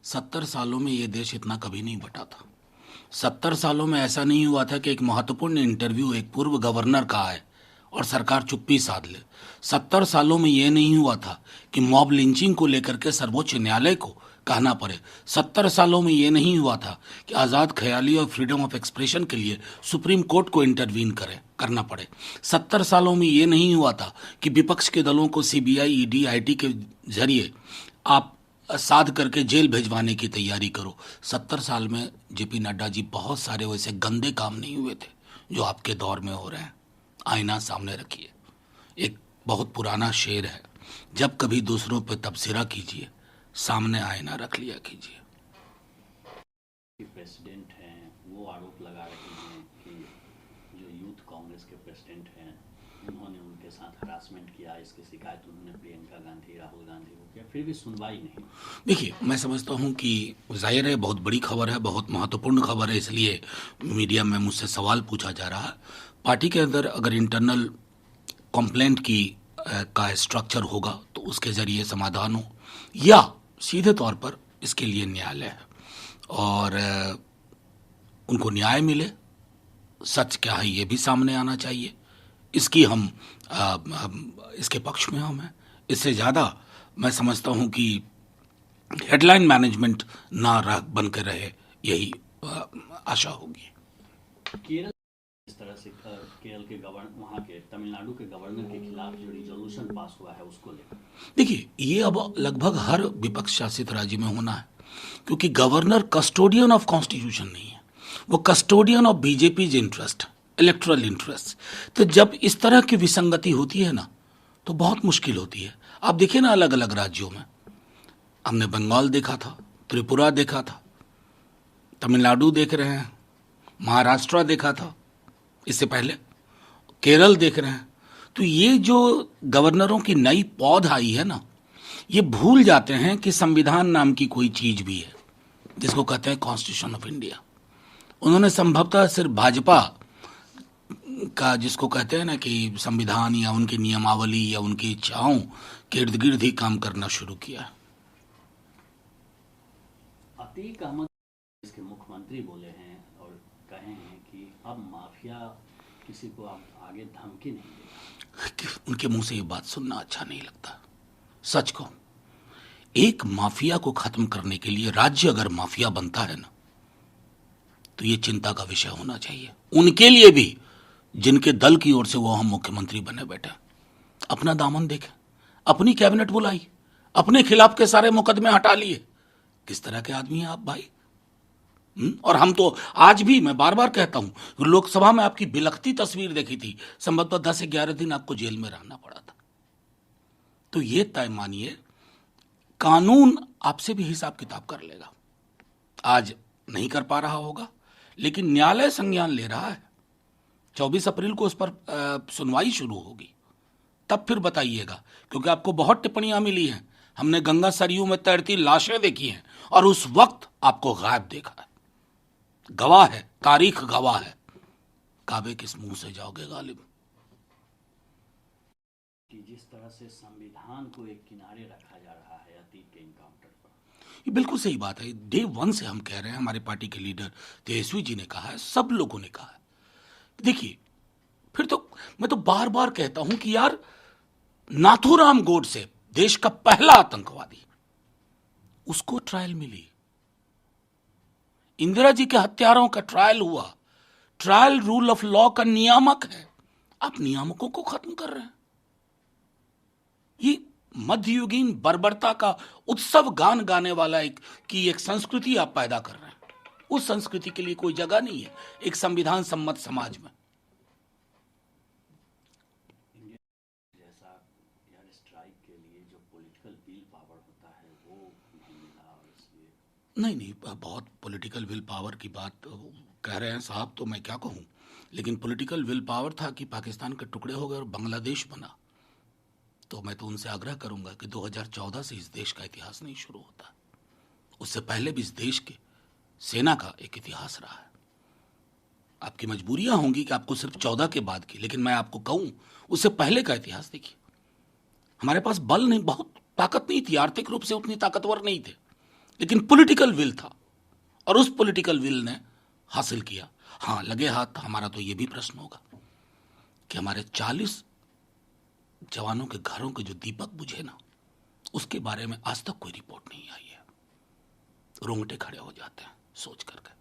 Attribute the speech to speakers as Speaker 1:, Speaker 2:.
Speaker 1: 70 सालों में ये देश इतना कभी नहीं बटा था। 70 सालों में ऐसा नहीं हुआ था कि एक महत्वपूर्ण इंटरव्यू एक पूर्व गवर्नर का आए और सरकार चुप्पी साध ले। 70 सालों में ये नहीं हुआ था कि मॉब लिंचिंग को लेकर के सर्वोच्च न्यायालय को कहना पड़े। 70 सालों में ये नहीं हुआ था कि आज़ाद ख्याली और फ्रीडम ऑफ एक्सप्रेशन के लिए सुप्रीम कोर्ट को इंटरवीन करना पड़े। 70 सालों में ये नहीं हुआ था कि विपक्ष के दलों को सीबीआई, ईडी, आईटी के जरिए आप साध करके जेल भेजवाने की तैयारी करो। 70 साल में जेपी नड्डा जी बहुत सारे वैसे गंदे काम नहीं हुए थे जो आपके दौर में हो रहे हैं। आईना सामने रखिए। एक बहुत पुराना शेर है, जब कभी दूसरों पर तबसरा कीजिए, सामने आईना रख लिया कीजिए।
Speaker 2: प्रेसिडेंट हैं वो आरोप लगा रहे हैं कि जो यूथ कांग्रेस के प्रेसिडेंट हैं उन्होंने उनके साथ हरासमेंट किया। इसकी शिकायत उन्होंने प्रियंका गांधी, राहुल गांधी को किया, फिर भी सुनवाई नहीं।
Speaker 1: देखिए, मैं समझता हूं कि जाहिर है बहुत बड़ी खबर है, बहुत महत्वपूर्ण खबर है, इसलिए मीडिया में मुझसे सवाल पूछा जा रहा है। पार्टी के अंदर अगर इंटरनल कंप्लेंट का स्ट्रक्चर होगा तो उसके जरिए समाधान हो, या सीधे तौर पर इसके लिए न्यायालय है और उनको न्याय मिले, सच क्या है ये भी सामने आना चाहिए। इसकी इसके पक्ष में हम हैं। इससे ज़्यादा मैं समझता हूं कि हेडलाइन मैनेजमेंट ना बन के रहे, यही आशा होगी।
Speaker 2: केरल इस तरह से केरल के गवर्नर, वहाँ के तमिलनाडु के गवर्नर के खिलाफ जो रिजोल्यूशन पास हुआ है उसको लेकर
Speaker 1: देखिए, ये अब लगभग हर विपक्ष शासित राज्य में होना है, क्योंकि गवर्नर कस्टोडियन ऑफ कॉन्स्टिट्यूशन नहीं है, वो custodian of BJP interest, electoral interest. तो जब इस तरह की विसंगति होती है ना तो बहुत मुश्किल होती है। आप देखिए ना, अलग अलग राज्यों में हमने बंगाल देखा था, त्रिपुरा देखा था, तमिलनाडु देख रहे हैं, महाराष्ट्र देखा था, इससे पहले केरल देख रहे हैं। तो ये जो गवर्नरों की नई पौध आई है ना, ये भूल जाते हैं कि संविधान नाम की कोई चीज भी है जिसको कहते हैं कॉन्स्टिट्यूशन ऑफ इंडिया। उन्होंने संभवतः सिर्फ भाजपा का, जिसको कहते हैं ना कि संविधान या उनकी नियमावली या उनकी इच्छाओं के इर्द गिर्द ही काम करना शुरू किया।
Speaker 2: अतीक अहमद इसके मुख्यमंत्री बोले हैं और कहे हैं कि अब माफिया किसी को अब आगे धमकी नहीं देगा।
Speaker 1: उनके मुंह से ये बात सुनना अच्छा नहीं लगता। सच को, एक माफिया को खत्म करने के लिए राज्य अगर माफिया बनता है ना तो ये चिंता का विषय होना चाहिए उनके लिए भी, जिनके दल की ओर से वो हम मुख्यमंत्री बने बैठे। अपना दामन देखें, अपनी कैबिनेट बुलाई, अपने खिलाफ के सारे मुकदमे हटा लिए। किस तरह के आदमी हैं आप भाई? और हम तो आज भी, मैं बार बार कहता हूं, लोकसभा में आपकी बिलखती तस्वीर देखी थी, संभवतः 10 से 11 दिन आपको जेल में रहना पड़ा था। तो ये तय मानिए, कानून आपसे भी हिसाब किताब कर लेगा। आज नहीं कर पा रहा होगा, लेकिन न्यायालय संज्ञान ले रहा है। 24 अप्रैल को उस पर सुनवाई शुरू होगी, तब फिर बताइएगा, क्योंकि आपको बहुत टिप्पणियां मिली हैं। हमने गंगा सरयू में तैरती लाशें देखी हैं और उस वक्त आपको गायब देखा है। गवाह है, तारीख गवाह है। काबे किस मुंह से जाओगे गालिब?
Speaker 2: कि जिस तरह से संविधान को एक किनारे रखा जा रहा है अतीक के इनकाउंटर पर,
Speaker 1: ये बिल्कुल सही बात है। डे 1 से हम कह रहे हैं, हमारे पार्टी के लीडर तेजस्वी जी ने कहा है, सब लोगों ने कहा है। देखिए, फिर तो मैं तो बार बार कहता हूं कि यार, नाथूराम गोडसे, देश का पहला आतंकवादी, उसको ट्रायल मिली। इंदिरा जी के हत्यारों का ट्रायल हुआ। ट्रायल रूल ऑफ लॉ का नियामक है। आप नियामकों को खत्म कर रहे हैं। ये मध्ययुगीन बर्बरता का उत्सव गान गाने वाला एक संस्कृति आप पैदा कर रहे हैं। उस संस्कृति के लिए कोई जगह नहीं है एक संविधान सम्मत समाज में।
Speaker 2: जैसा यार स्ट्राइक के लिए जो पॉलिटिकल विल पावर होता है वो नहीं मिला, और इसलिए
Speaker 1: नहीं, बहुत पॉलिटिकल विल पावर की बात कह रहे हैं साहब, तो मैं क्या कहूं। लेकिन पॉलिटिकल विल पावर था कि पाकिस्तान के टुकड़े हो गए और बांग्लादेश बना। तो मैं तो उनसे आग्रह करूंगा कि 2014 से इस देश का इतिहास नहीं शुरू होता, उससे पहले भी इस देश के सेना का एक इतिहास रहा है। आपकी मजबूरियां होंगी कि आपको सिर्फ 14 के बाद की, लेकिन मैं आपको कहूं उससे पहले का इतिहास देखिए। हमारे पास बल नहीं, बहुत ताकत नहीं थी, आर्थिक रूप से उतनी ताकतवर नहीं थे, लेकिन पॉलिटिकल विल था और उस पॉलिटिकल विल ने हासिल किया। हाँ, लगे हाथ हमारा तो ये भी प्रश्न होगा कि हमारे 40 जवानों के घरों के जो दीपक बुझे ना, उसके बारे में आज तक कोई रिपोर्ट नहीं आई है। रोंगटे खड़े हो जाते हैं सोच करके।